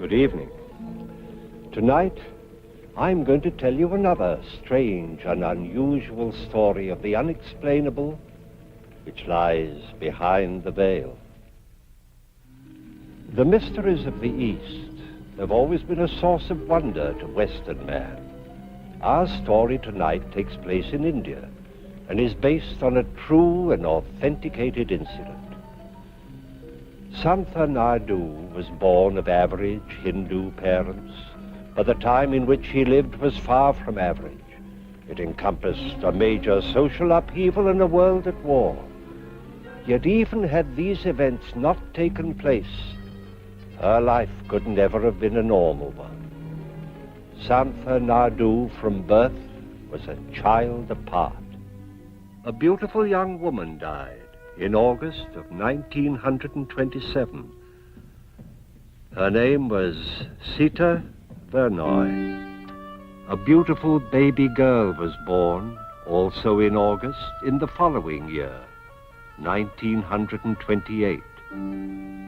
Good evening. Tonight, I'm going to tell you another strange and unusual story of the unexplainable which lies behind the veil. The mysteries of the East have always been a source of wonder to Western man. Our story tonight takes place in India and is based on a true and authenticated incident. Santha Naidu was born of average Hindu parents, but the time in which he lived was far from average. It encompassed a major social upheaval and a world at war. Yet even had these events not taken place, her life could never have been a normal one. Santha Naidu from birth was a child apart. A beautiful young woman died in August of 1927. Her name was Sita Vernoy. A beautiful baby girl was born, also in August, in the following year, 1928.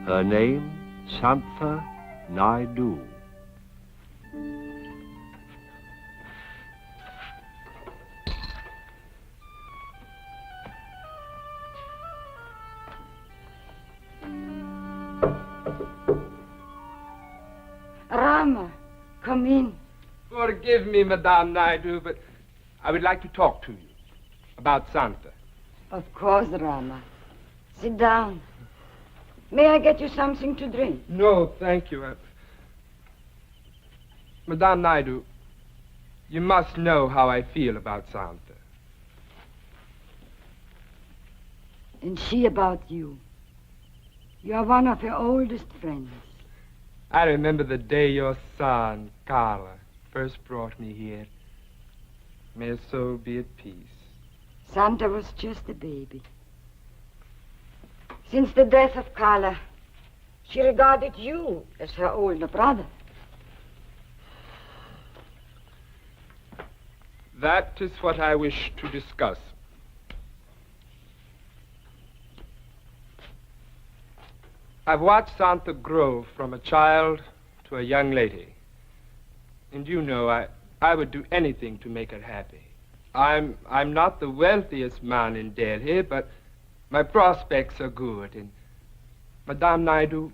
Her name, Santha Naidu. Rama, come in. Forgive me, Madame Naidu, but I would like to talk to you about Santha. Of course, Rama. Sit down. May I get you something to drink? No, thank you. Madame Naidu, you must know how I feel about Santha. And she about you. You are one of her oldest friends. I remember the day your son, Carla, first brought me here. May his soul be at peace. Santha was just a baby. Since the death of Carla, she regarded you as her older brother. That is what I wish to discuss. I've watched Santha grow from a child to a young lady. And you know, I would do anything to make her happy. I'm not the wealthiest man in Delhi, but my prospects are good. And Madame Naidu,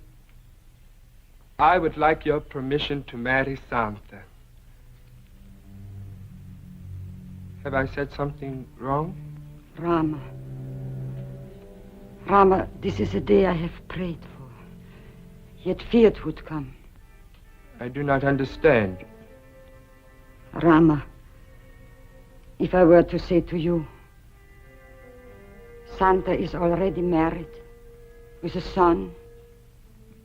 I would like your permission to marry Santha. Have I said something wrong? Rama, this is a day I have prayed for, yet feared would come. I do not understand. Rama, if I were to say to you, Santha is already married with a son.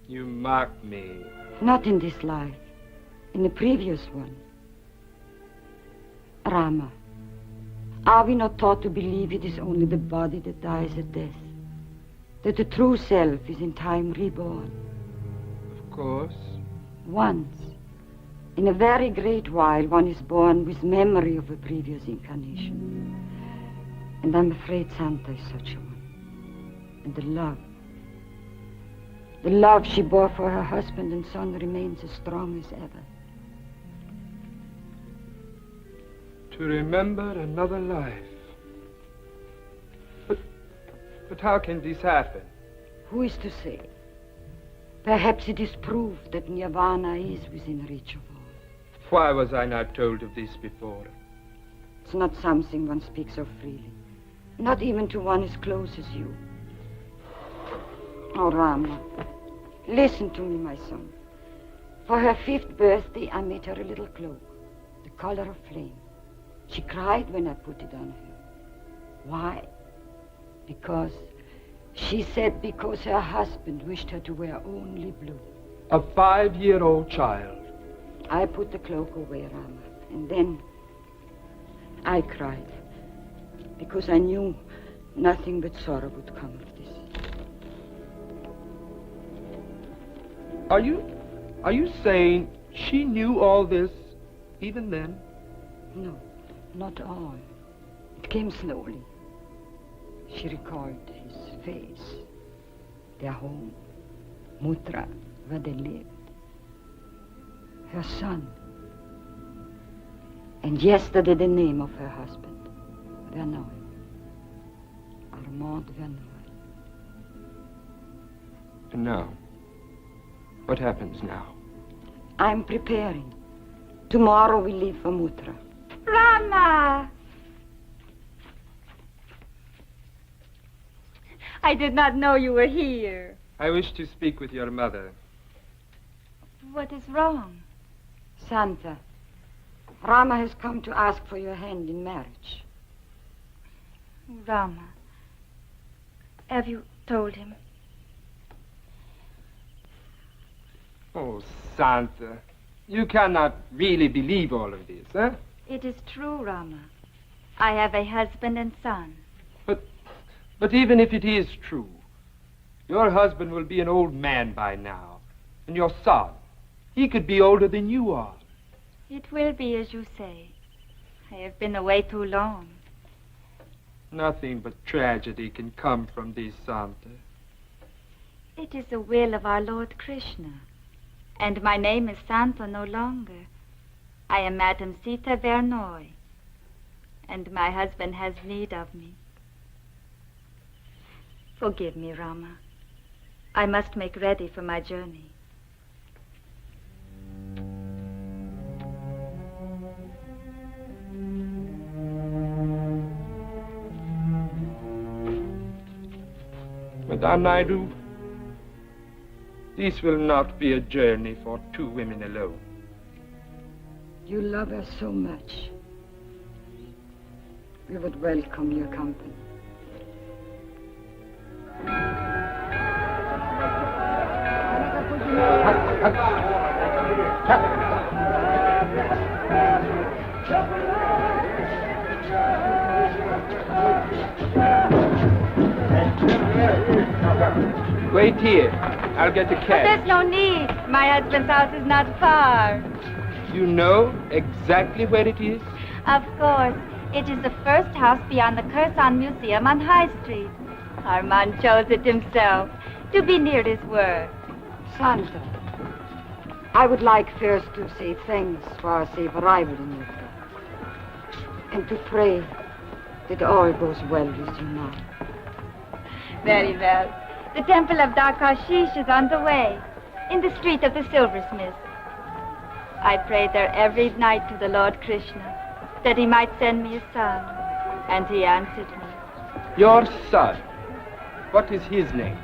You mock me. Not in this life, in the previous one. Rama, are we not taught to believe it is only the body that dies at death? That the true self is in time reborn? Of course. Once, in a very great while, one is born with memory of a previous incarnation. And I'm afraid Santha is such a one. And the love she bore for her husband and son remains as strong as ever. To remember another life. But how can this happen? Who is to say? Perhaps it is proof that nirvana is within reach of all. Why was I not told of this before? It's not something one speaks of freely. Not even to one as close as you. Oh, Rama, listen to me, my son. For her 5th birthday, I made her a little cloak, the color of flame. She cried when I put it on her. Why? Because her husband wished her to wear only blue. A 5-year-old child. I put the cloak away, Rama, and then I cried, because I knew nothing but sorrow would come of this. Are you saying she knew all this even then? No, not all. It came slowly. She recalled his face, their home, Mutra, where they lived. her son. And yesterday the name of her husband, Vernoy. Armand Vernoy. And now? What happens now? I'm preparing. Tomorrow we leave for Mutra. Rama! I did not know you were here. I wish to speak with your mother. What is wrong? Santha, Rama has come to ask for your hand in marriage. Rama, have you told him? Oh, Santha, you cannot really believe all of this, eh? It is true, Rama. I have a husband and son. But even if it is true, your husband will be an old man by now. And your son, he could be older than you are. It will be as you say. I have been away too long. Nothing but tragedy can come from this, Santha. It is the will of our Lord Krishna. And my name is Santha no longer. I am Madame Sita Vernoy. And my husband has need of me. Forgive me, Rama. I must make ready for my journey. Madame Naidu, this will not be a journey for two women alone. You love her so much. We would welcome your company. Wait here. I'll get a But cab. there's no need. My husband's house is not far. You know exactly where it is? Of course. It is the first house beyond the Curson Museum on High Street. Armand chose it himself to be near his work. Santha, I would like first to say thanks for our safe arrival in Mutra. And to pray that all goes well with you now. Very well. The temple of Dakashish is on the way, in the street of the silversmith. I prayed there every night to the Lord Krishna, that he might send me a son, and he answered me. Your son. What is his name?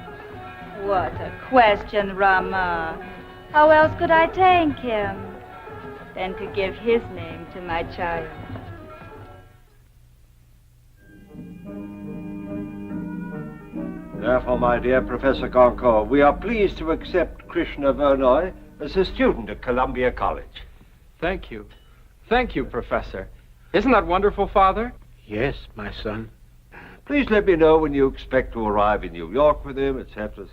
What a question, Rama. How else could I thank him than to give his name to my child? Therefore, my dear Professor Goncourt, we are pleased to accept Krishna Vernoy as a student at Columbia College. Thank you. Thank you, Professor. Isn't that wonderful, Father? Yes, my son. Please let me know when you expect to arrive in New York with him, etc.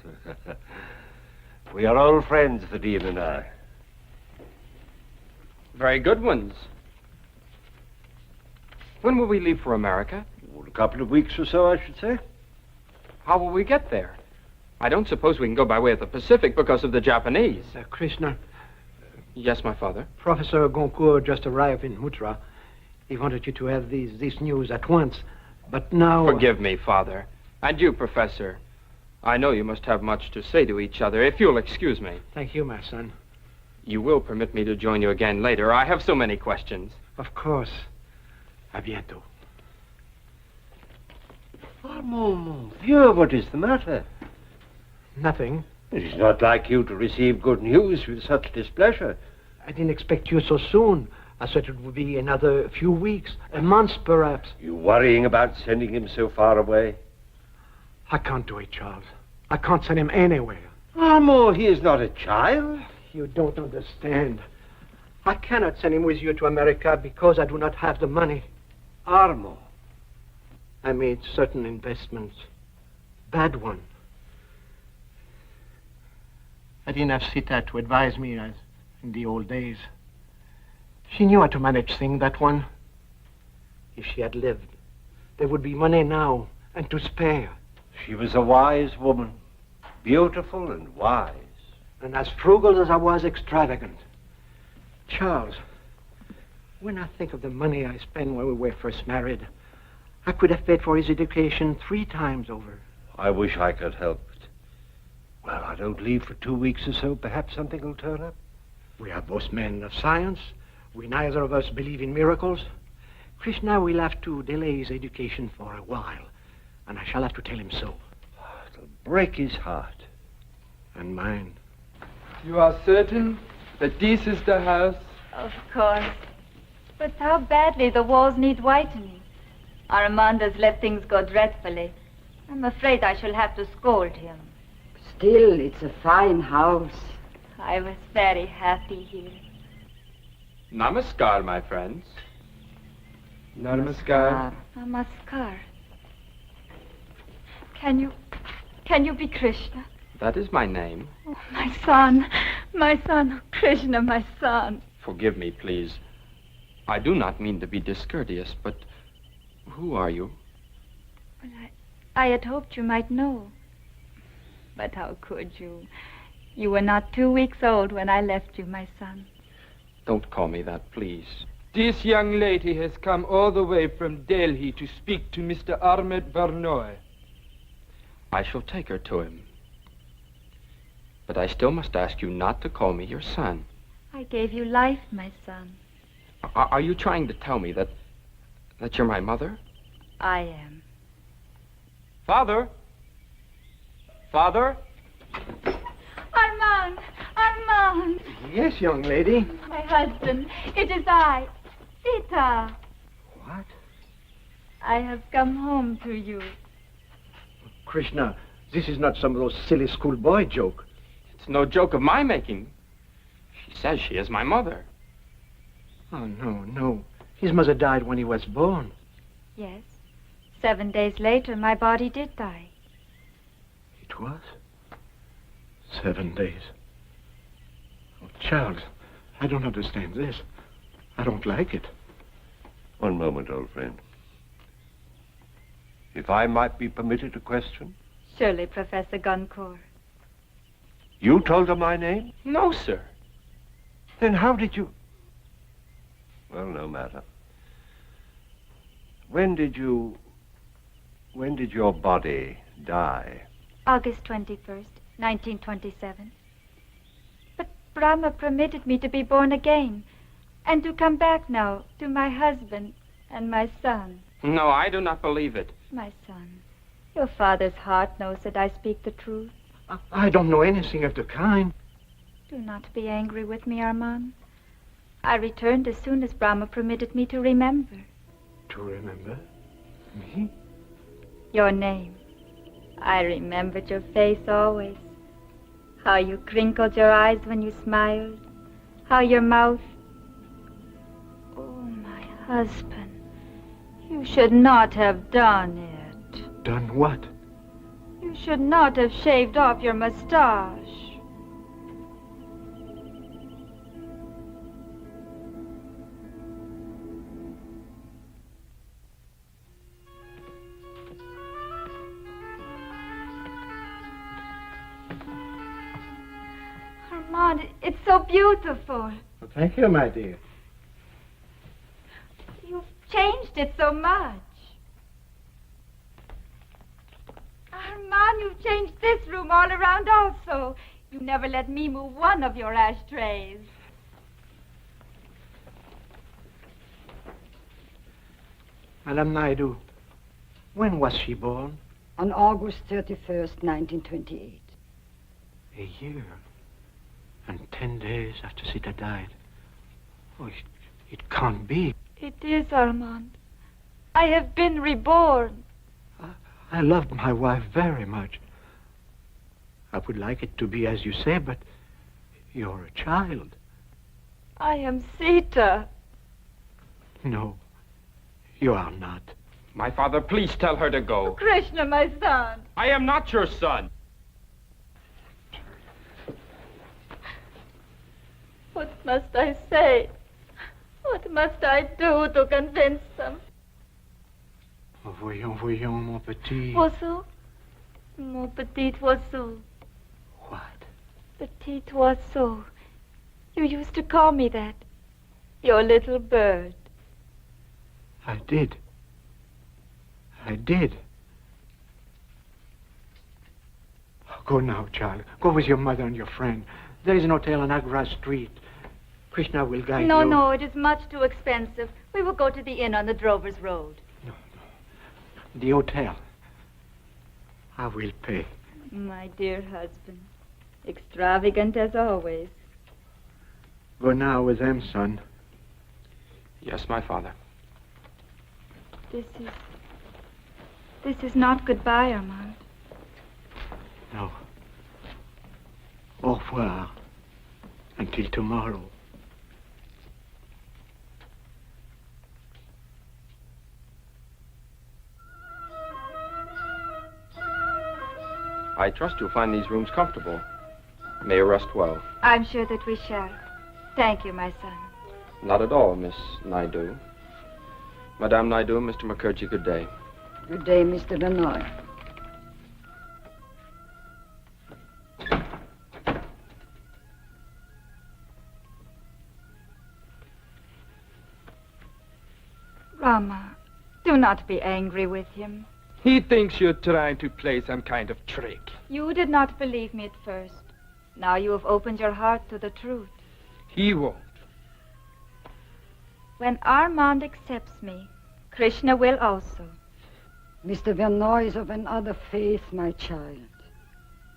We are old friends, the Dean and I. Very good ones. When will we leave for America? A couple of weeks or so, I should say. How will we get there? I don't suppose we can go by way of the Pacific because of the Japanese. Krishna, Yes, my father. Professor Goncourt just arrived in Mutra. He wanted you to have this news at once. But now... Forgive me, Father. And you, Professor. I know you must have much to say to each other, if you'll excuse me. Thank you, my son. You will permit me to join you again later. I have so many questions. Of course. À bientôt. Mon vieux, what is the matter? Nothing. It is not like you to receive good news with such displeasure. I didn't expect you so soon. I thought it would be another few weeks, a month perhaps. You worrying about sending him so far away? I can't do it, Charles. I can't send him anywhere. Armand, he is not a child. You don't understand. I cannot send him with you to America because I do not have the money. Armand. I made certain investments. Bad one. I didn't have Sita to advise me as in the old days. She knew how to manage things, that one. If she had lived, there would be money now and to spare. She was a wise woman, beautiful and wise. And as frugal as I was extravagant. Charles, when I think of the money I spent when we were first married, I could have paid for his education 3 times over. I wish I could help it. Well, I don't leave for 2 weeks or so. Perhaps something will turn up. We are both men of science. We neither of us believe in miracles. Krishna will have to delay his education for a while, and I shall have to tell him so. It'll break his heart. And mine. You are certain that this is the house? Of course. But how badly the walls need whitening. Armand has let things go dreadfully. I'm afraid I shall have to scold him. Still, it's a fine house. I was very happy here. Namaskar, my friends. Namaskar. Namaskar. Can you be Krishna? That is my name. Oh, my son, Krishna, my son. Forgive me, please. I do not mean to be discourteous, but who are you? Well, I had hoped you might know. But how could you? You were not 2 weeks old when I left you, my son. Don't call me that, please. This young lady has come all the way from Delhi to speak to Mr. Ahmed Vernoy. I shall take her to him. But I still must ask you not to call me your son. I gave you life, my son. Are you trying to tell me that you're my mother? I am. Father? Father? Armand! Yes, young lady. My husband, it is I, Sita. What? I have come home to you. Krishna, this is not some of those silly schoolboy joke. It's no joke of my making. She says she is my mother. Oh, no. His mother died when he was born. Yes. 7 days later, my body did die. It was? 7 days. Oh, Charles, I don't understand this. I don't like it. One moment, old friend. If I might be permitted a question? Surely, Professor Goncourt. You told her my name? No, sir. Then how did you... Well, no matter. When did your body die? August 21st, 1927. But Brahma permitted me to be born again and to come back now to my husband and my son. No, I do not believe it. My son, your father's heart knows that I speak the truth. I don't know anything of the kind. Do not be angry with me, Armand. I returned as soon as Brahma permitted me to remember. To remember? Me? Your name. I remembered your face always. How you crinkled your eyes when you smiled. How your mouth... Oh, my husband. You should not have done it. Done what? You should not have shaved off your mustache. Armand, it's so beautiful. Well, thank you, my dear. You've changed it so much. Armand, you've changed this room all around also. You never let me move one of your ashtrays. Madame Naidu, when was she born? On August 31st, 1928. A year. And 10 days after Sita died. Oh, it can't be. It is, Armand. I have been reborn. I loved my wife very much. I would like it to be as you say, but you're a child. I am Sita. No, you are not. My father, please tell her to go. Krishna, my son. I am not your son. What must I say? What must I do to convince them? Voyons, mon petit. Oiseau? Mon petit oiseau. What? Petit oiseau. You used to call me that. Your little bird. I did. I did. Go now, child. Go with your mother and your friend. There is an hotel on Agra Street. Krishna will guide you. No, it is much too expensive. We will go to the inn on the Drover's Road. No. The hotel. I will pay. My dear husband. Extravagant as always. Go now with them, son. Yes, my father. This is not goodbye, Armand. No. Au revoir. Until tomorrow. I trust you'll find these rooms comfortable. May you rest well. I'm sure that we shall. Thank you, my son. Not at all, Miss Naidu. Madame Naidu, Mr. Mukherjee, good day. Good day, Mr. Vernoy. Rama, do not be angry with him. He thinks you're trying to play some kind of trick. You did not believe me at first. Now you have opened your heart to the truth. He won't. When Armand accepts me, Krishna will also. Mr. Vernoy is of another faith, my child.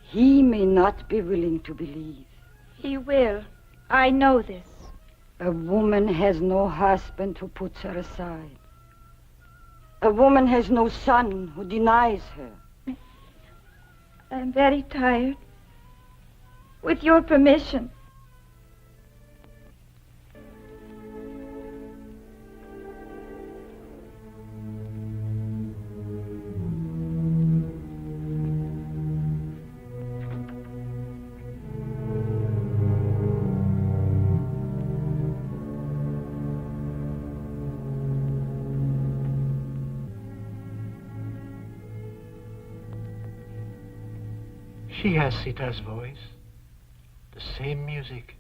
He may not be willing to believe. He will. I know this. A woman has no husband who puts her aside. A woman has no son who denies her. I'm very tired. With your permission. She has Sita's voice, the same music,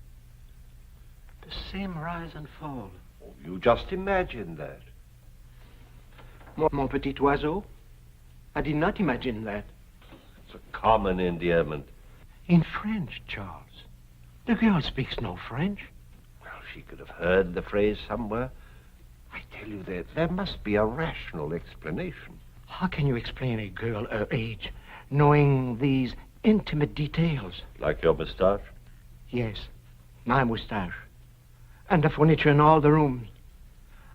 the same rise and fall. Oh, you just imagine that. Mon petit oiseau? I did not imagine that. It's a common endearment. In French, Charles. The girl speaks no French. Well, she could have heard the phrase somewhere. I tell you, there must be a rational explanation. How can you explain a girl her age, knowing these intimate details? Like your moustache? Yes, my moustache. And the furniture in all the rooms.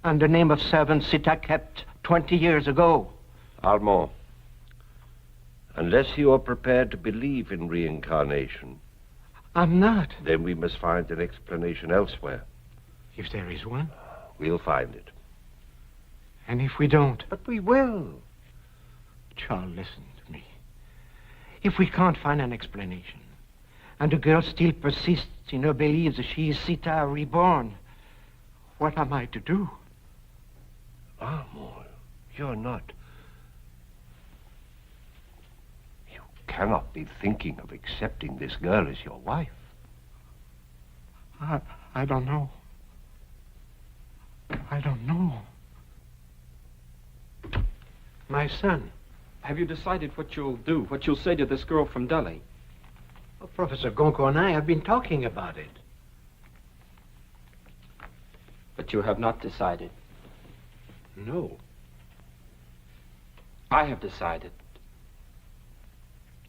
And the name of servant Sita kept 20 years ago. Armand, unless you are prepared to believe in reincarnation, I'm not. then we must find an explanation elsewhere. If there is one. We'll find it. And if we don't. But we will. Charles, listen to me. If we can't find an explanation, and the girl still persists in her belief that she is Sita reborn, what am I to do? Armand, you're not. You cannot be thinking of accepting this girl as your wife. I don't know. I don't know. My son. Have you decided what you'll do, what you'll say to this girl from Delhi? Well, Professor Gonko and I have been talking about it. But you have not decided. No. I have decided.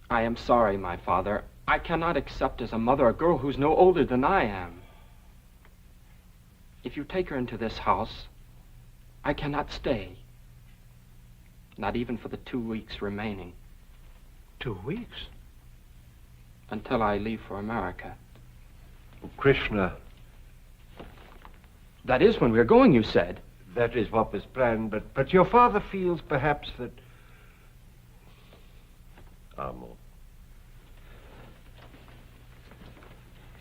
I am sorry, my father. I cannot accept as a mother a girl who's no older than I am. If you take her into this house, I cannot stay. Not even for the 2 weeks remaining. 2 weeks? Until I leave for America. Oh, Krishna. That is when we're going, you said. That is what was planned, but your father feels perhaps that... Armand.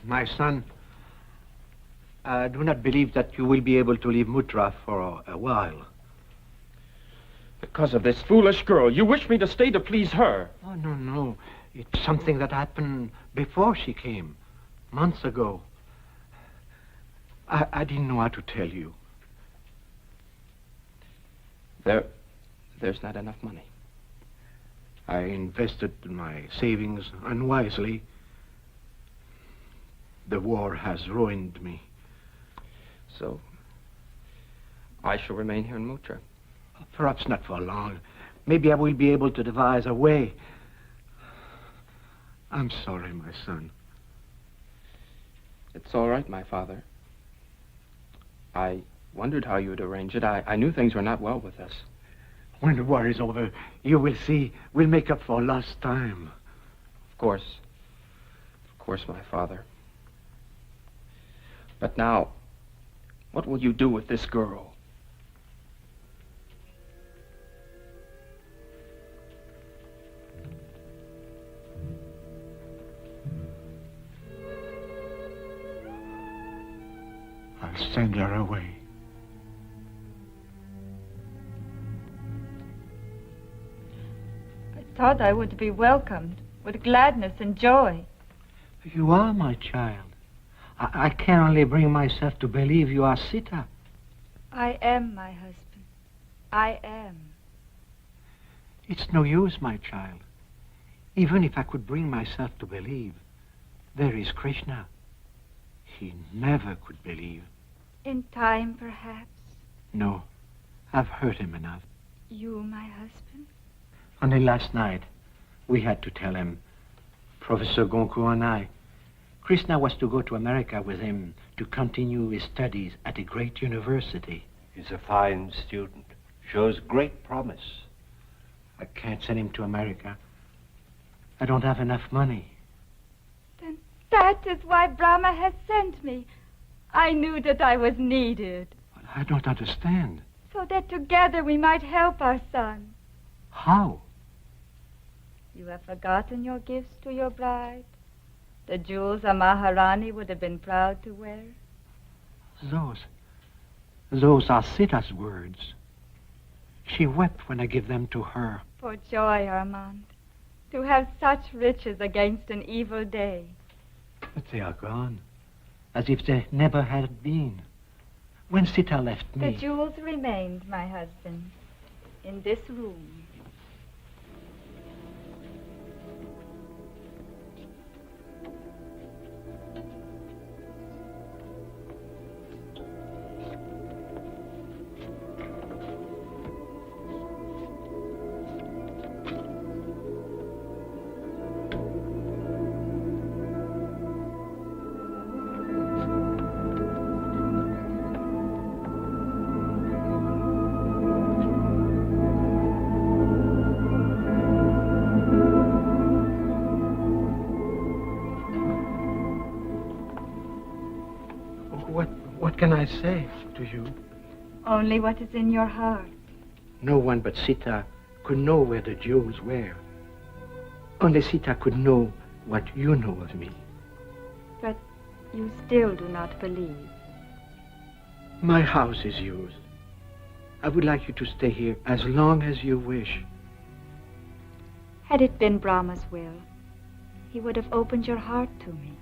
My son, I do not believe that you will be able to leave Mutra for a while. Because of this foolish girl. You wish me to stay to please her. Oh, no. It's something that happened before she came, months ago. I didn't know how to tell you. There's not enough money. I invested my savings unwisely. The war has ruined me. So, I shall remain here in Muttra. Perhaps not for long. Maybe I will be able to devise a way. I'm sorry, my son. It's all right, my father. I wondered how you'd arrange it. I knew things were not well with us. When the war is over, you will see, we'll make up for lost time. Of course, my father. But now, what will you do with this girl? I'll send her away. I thought I would be welcomed with gladness and joy. You are my child. I can only bring myself to believe you are Sita. I am my husband. I am. It's no use, my child. Even if I could bring myself to believe, there is Krishna. He never could believe. In time, perhaps. No, I've hurt him enough. You, my husband? Only last night, we had to tell him, Professor Goncourt and I, Krishna was to go to America with him to continue his studies at a great university. He's a fine student, shows great promise. I can't send him to America. I don't have enough money. Then that is why Brahma has sent me. I knew that I was needed. But I don't understand. So that together we might help our son. How? You have forgotten your gifts to your bride? The jewels a Maharani would have been proud to wear? Those are Sita's words. She wept when I gave them to her. For joy, Armand, to have such riches against an evil day. But they are gone, as if they never had been. When Sita left me... The jewels remained, my husband, in this room. What can I say to you? Only what is in your heart. No one but Sita could know where the jewels were. Only Sita could know what you know of me. But you still do not believe. My house is yours. I would like you to stay here as long as you wish. Had it been Brahma's will, he would have opened your heart to me.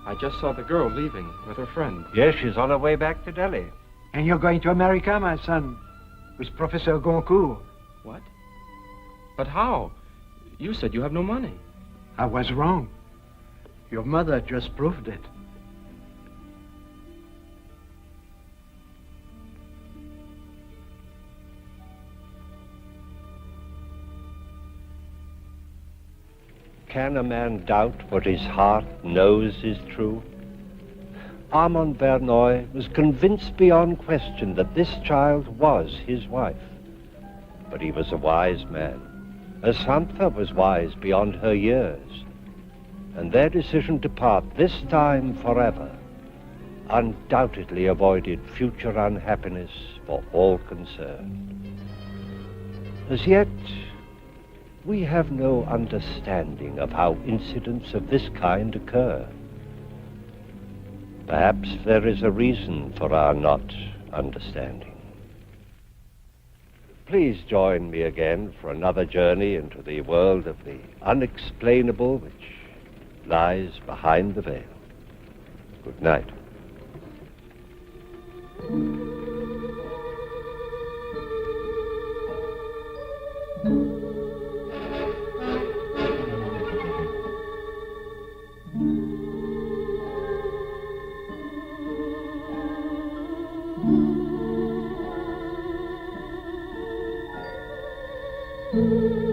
I just saw the girl leaving with her friend. Yes, she's on her way back to Delhi. And you're going to America, my son, with Professor Goncourt. What? But how? You said you have no money. I was wrong. Your mother just proved it. Can a man doubt what his heart knows is true? Armand Vernoy was convinced beyond question that this child was his wife. But he was a wise man, as Santha was wise beyond her years. And their decision to part, this time forever, undoubtedly avoided future unhappiness for all concerned. As yet, we have no understanding of how incidents of this kind occur. Perhaps there is a reason for our not understanding. Please join me again for another journey into the world of the unexplainable which lies behind the veil. Good night. Thank you.